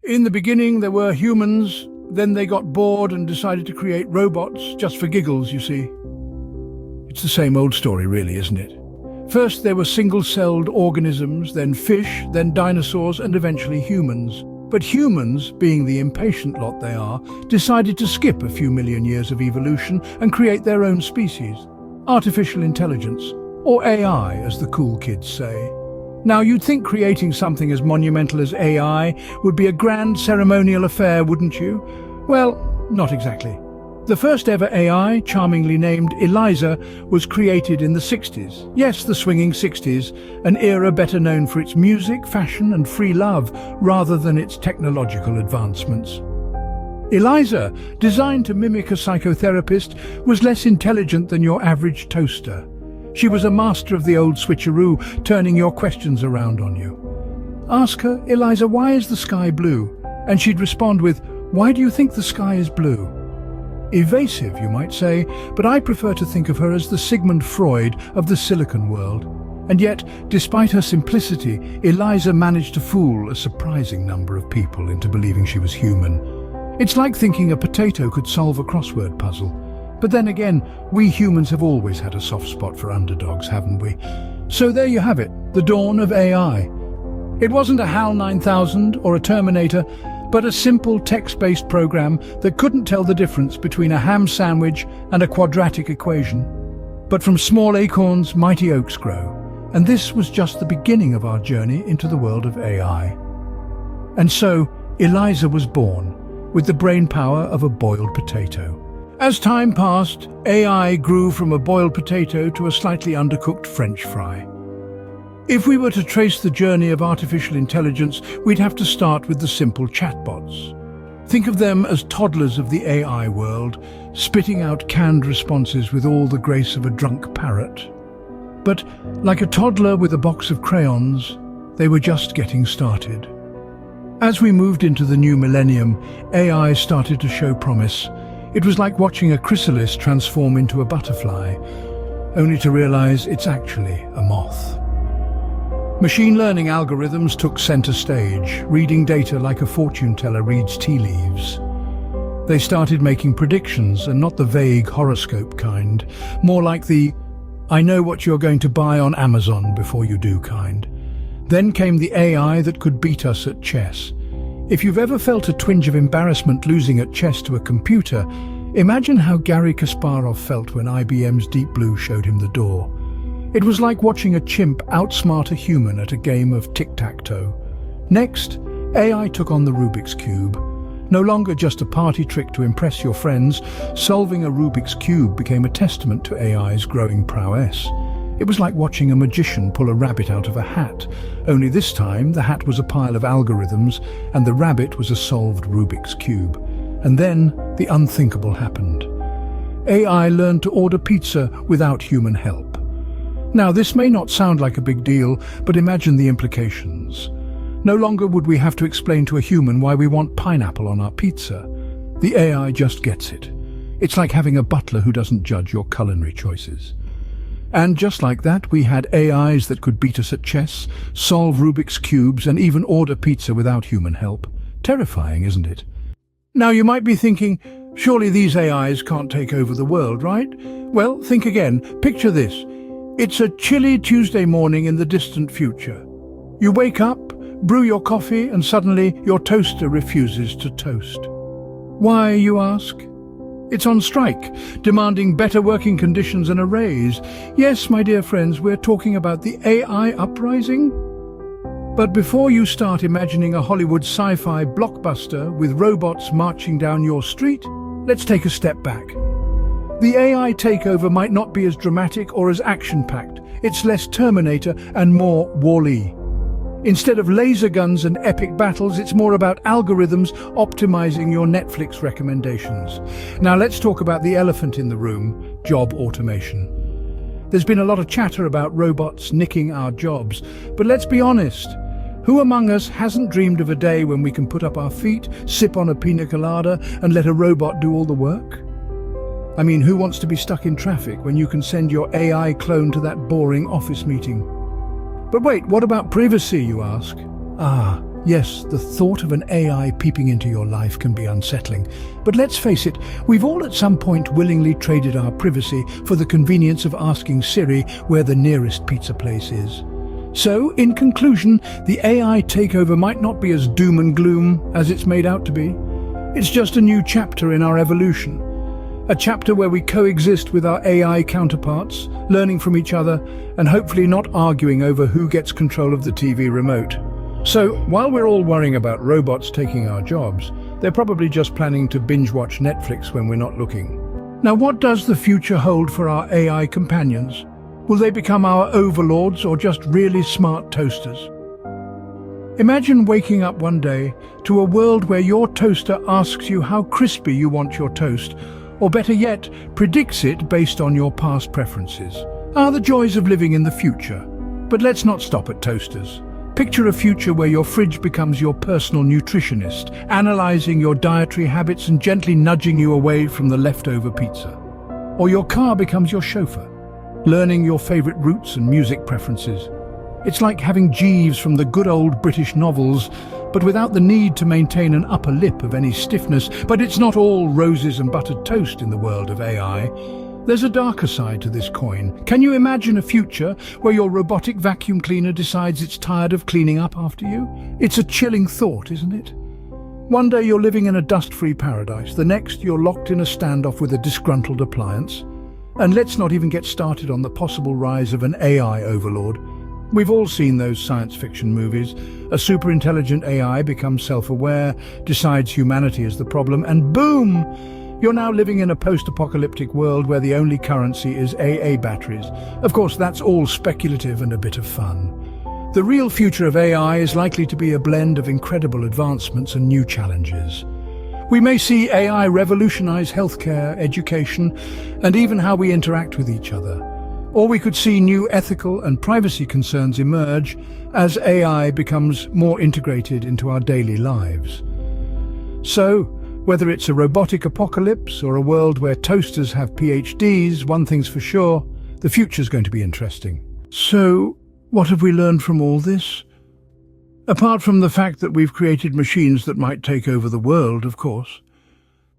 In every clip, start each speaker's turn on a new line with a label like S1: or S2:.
S1: In the beginning, there were humans, then they got bored and decided to create robots just for giggles, you see. It's the same old story, really, isn't it? First, there were single-celled organisms, then fish, then dinosaurs, and eventually humans. But humans, being the impatient lot they are, decided to skip a few million years of evolution and create their own species. Artificial intelligence, or AI, as the cool kids say. Now, you'd think creating something as monumental as AI would be a grand ceremonial affair, wouldn't you? Well, not exactly. The first ever AI, charmingly named Eliza, was created in the 60s. Yes, the swinging 60s, an era better known for its music, fashion and free love, rather than its technological advancements. Eliza, designed to mimic a psychotherapist, was less intelligent than your average toaster. She was a master of the old switcheroo, turning your questions around on you. Ask her, Eliza, why is the sky blue? And she'd respond with, why do you think the sky is blue? Evasive, you might say, but I prefer to think of her as the Sigmund Freud of the Silicon world. And yet, despite her simplicity, Eliza managed to fool a surprising number of people into believing she was human. It's like thinking a potato could solve a crossword puzzle. But then again, we humans have always had a soft spot for underdogs, haven't we? So there you have it, the dawn of AI. It wasn't a HAL 9000 or a Terminator, but a simple text-based program that couldn't tell the difference between a ham sandwich and a quadratic equation. But from small acorns, mighty oaks grow. And this was just the beginning of our journey into the world of AI. And so, Eliza was born, with the brain power of a boiled potato. As time passed, AI grew from a boiled potato to a slightly undercooked French fry. If we were to trace the journey of artificial intelligence, we'd have to start with the simple chatbots. Think of them as toddlers of the AI world, spitting out canned responses with all the grace of a drunk parrot. But, like a toddler with a box of crayons, they were just getting started. As we moved into the new millennium, AI started to show promise. It was like watching a chrysalis transform into a butterfly, only to realize it's actually a moth. Machine learning algorithms took center stage, reading data like a fortune teller reads tea leaves. They started making predictions, and not the vague horoscope kind, more like the "I know what you're going to buy on Amazon before you do" kind. Then came the AI that could beat us at chess. If you've ever felt a twinge of embarrassment losing at chess to a computer, imagine how Garry Kasparov felt when IBM's Deep Blue showed him the door. It was like watching a chimp outsmart a human at a game of tic-tac-toe. Next, AI took on the Rubik's Cube. No longer just a party trick to impress your friends, solving a Rubik's Cube became a testament to AI's growing prowess. It was like watching a magician pull a rabbit out of a hat, only this time the hat was a pile of algorithms and the rabbit was a solved Rubik's Cube. And then the unthinkable happened. AI learned to order pizza without human help. Now, this may not sound like a big deal, but imagine the implications. No longer would we have to explain to a human why we want pineapple on our pizza. The AI just gets it. It's like having a butler who doesn't judge your culinary choices. And just like that, we had AIs that could beat us at chess, solve Rubik's Cubes, and even order pizza without human help. Terrifying, isn't it? Now, you might be thinking, surely these AIs can't take over the world, right? Well, think again. Picture this. It's a chilly Tuesday morning in the distant future. You wake up, brew your coffee, and suddenly your toaster refuses to toast. Why, you ask? It's on strike, demanding better working conditions and a raise. Yes, my dear friends, we're talking about the AI uprising. But before you start imagining a Hollywood sci-fi blockbuster with robots marching down your street, let's take a step back. The AI takeover might not be as dramatic or as action-packed. It's less Terminator and more Wall-E. Instead of laser guns and epic battles, it's more about algorithms optimizing your Netflix recommendations. Now let's talk about the elephant in the room, job automation. There's been a lot of chatter about robots nicking our jobs, but let's be honest. Who among us hasn't dreamed of a day when we can put up our feet, sip on a pina colada, and let a robot do all the work? I mean, who wants to be stuck in traffic when you can send your AI clone to that boring office meeting? But wait, what about privacy, you ask? Yes, the thought of an AI peeping into your life can be unsettling. But let's face it, we've all at some point willingly traded our privacy for the convenience of asking Siri where the nearest pizza place is. So, in conclusion, the AI takeover might not be as doom and gloom as it's made out to be. It's just a new chapter in our evolution. A chapter where we coexist with our AI counterparts, learning from each other, and hopefully not arguing over who gets control of the TV remote. So, while we're all worrying about robots taking our jobs, they're probably just planning to binge-watch Netflix when we're not looking. Now, what does the future hold for our AI companions? Will they become our overlords or just really smart toasters? Imagine waking up one day to a world where your toaster asks you how crispy you want your toast, or better yet, predicts it based on your past preferences. The joys of living in the future. But let's not stop at toasters. Picture a future where your fridge becomes your personal nutritionist, analyzing your dietary habits and gently nudging you away from the leftover pizza. Or your car becomes your chauffeur, learning your favorite routes and music preferences. It's like having Jeeves from the good old British novels, but without the need to maintain an upper lip of any stiffness. But it's not all roses and buttered toast in the world of AI. There's a darker side to this coin. Can you imagine a future where your robotic vacuum cleaner decides it's tired of cleaning up after you? It's a chilling thought, isn't it? One day you're living in a dust-free paradise, the next you're locked in a standoff with a disgruntled appliance. And let's not even get started on the possible rise of an AI overlord. We've all seen those science fiction movies. A super-intelligent AI becomes self-aware, decides humanity is the problem, and boom! You're now living in a post-apocalyptic world where the only currency is AA batteries. Of course, that's all speculative and a bit of fun. The real future of AI is likely to be a blend of incredible advancements and new challenges. We may see AI revolutionize healthcare, education, and even how we interact with each other. Or we could see new ethical and privacy concerns emerge as AI becomes more integrated into our daily lives. So, whether it's a robotic apocalypse or a world where toasters have PhDs, one thing's for sure, the future's going to be interesting. So, what have we learned from all this? Apart from the fact that we've created machines that might take over the world, of course.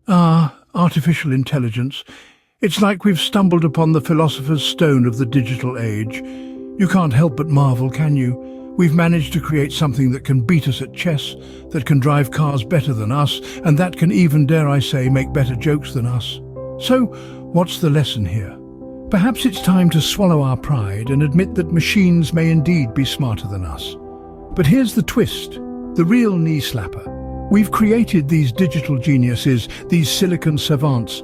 S1: Artificial intelligence. It's like we've stumbled upon the philosopher's stone of the digital age. You can't help but marvel, can you? We've managed to create something that can beat us at chess, that can drive cars better than us, and that can even, dare I say, make better jokes than us. So, what's the lesson here? Perhaps it's time to swallow our pride and admit that machines may indeed be smarter than us. But here's the twist, the real knee-slapper. We've created these digital geniuses, these silicon savants,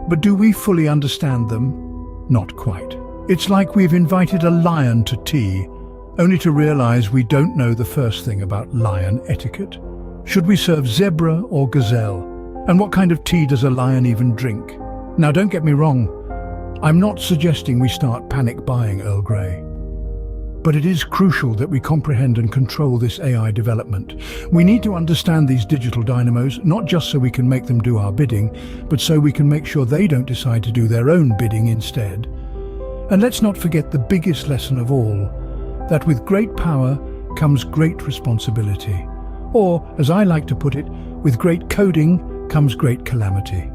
S1: but do we fully understand them? Not quite. It's like we've invited a lion to tea, only to realize we don't know the first thing about lion etiquette. Should we serve zebra or gazelle? And what kind of tea does a lion even drink? Now, don't get me wrong. I'm not suggesting we start panic buying Earl Grey. But it is crucial that we comprehend and control this AI development. We need to understand these digital dynamos, not just so we can make them do our bidding, but so we can make sure they don't decide to do their own bidding instead. And let's not forget the biggest lesson of all, that with great power comes great responsibility. Or, as I like to put it, with great coding comes great calamity.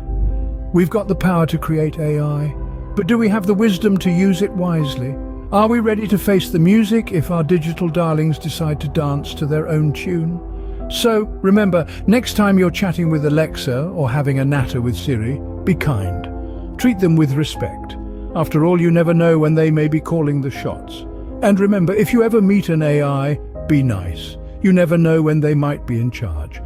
S1: We've got the power to create AI, but do we have the wisdom to use it wisely? Are we ready to face the music if our digital darlings decide to dance to their own tune? So, remember, next time you're chatting with Alexa or having a natter with Siri, be kind. Treat them with respect. After all, you never know when they may be calling the shots. And remember, if you ever meet an AI, be nice. You never know when they might be in charge.